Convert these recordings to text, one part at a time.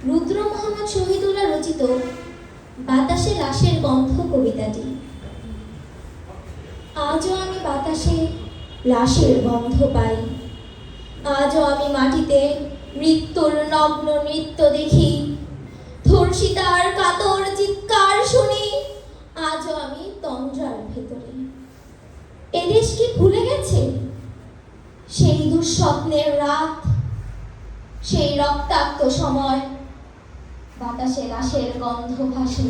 রুদ্র মোহাম্মদ শহীদুল্লাহ রচিত বাতাসে লাশের গন্ধ কবিতাটি। আজও আমি বাতাসে লাশের গন্ধ পাই, আজও আমি মাটিতে মৃত্যুর নগ্ন নৃত্য দেখি, ধর্ষিতার কাতর চিৎকার শুনি, আজও আমি তন্দ্রার ভেতরে। এদেশ কি ভুলে গেছে সেই দুঃস্বপ্নের রাত, সেই রক্তাক্ত সময়? বাতাসে লাশের গন্ধ ভাসে,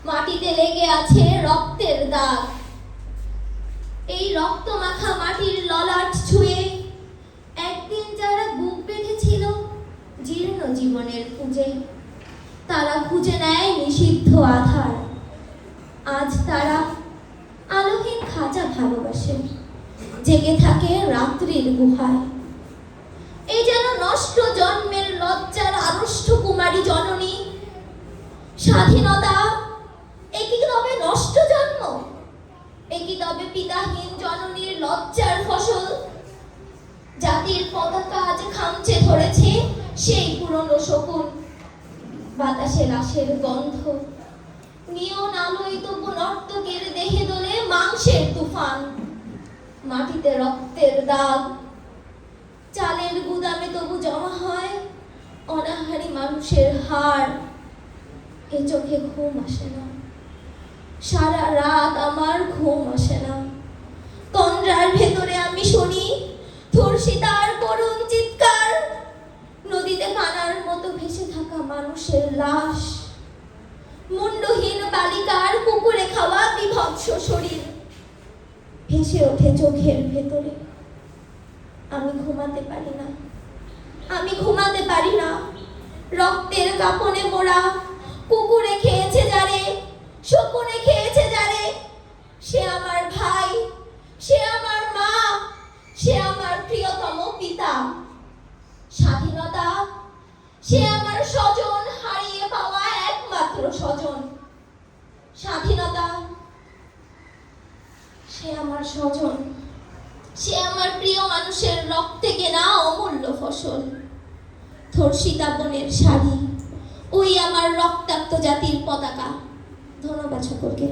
মাটিতে লেগে আছে রক্তের দাগ। এই রক্ত মাখা মাটির ললাট ছুঁয়ে একদিন যারা বুক বেঁধেছিল জীর্ণ জীবনের খুঁজে, তারা খুঁজে নেয় নিষিদ্ধ আধার। আজ তারা আলোহীন খাঁচা ভালোবাসে, জেগে থাকে রাত্রির গুহায়। এই যেন নষ্ট জন্মের লজ্জার আড়ষ্ট কুমারী জননী। স্বাধীনতা একই তবে নষ্ট জন্ম, একই তবে পিতাহীন জননীর লজ্জার ফসল। জাতির পতাকা আজ খামচে ধরেছে সেই পুরনো শকুন। বাতাসে লাশের গন্ধ, নিয়ন আলোয় তবু নর্তকের দেহে দোলে মাংসের তুফান। মাটিতে রক্তের দাগ, চালের গুদামে তবু জমা হয় অনাহারী মানুষের হাড়। এ চোখে ঘুম আসে না, সারা রাত আমার ঘুম আসে না। তন্দ্রার ভেতরে আমি শুনি ধর্ষিতার করুণ চিৎকার, নদীতে কানার মতো ভেসে থাকা মানুষের লাশ, মুন্ডহীন বালিকার কুকুরে খাওয়া বিভৎস শরীর ভেসে ওঠে চোখের ভেতরে। আমি ঘুমাতে পারি না, আমি ঘুমাতে পারি না। রক্তের কাপনে মোড়া কুকুরে খেয়েছে যারে, শকুনে খেয়েছে যারে, সে আমার ভাই, সে আমার মা, সে আমার প্রিয়তম পিতা। স্বাধীনতা সে আমার স্বজন, হারিয়ে পাওয়া একমাত্র স্বজন। স্বাধীনতা সে আমার স্বজন, সে আমার প্রিয় মানুষের রক্তে কেনা অমূল্য ফসল। ধর্ষিতা বোনের শাড়ি, ওই আমার রক্তাক্ত জাতির পতাকা। ধন্যবাদ সকলকে।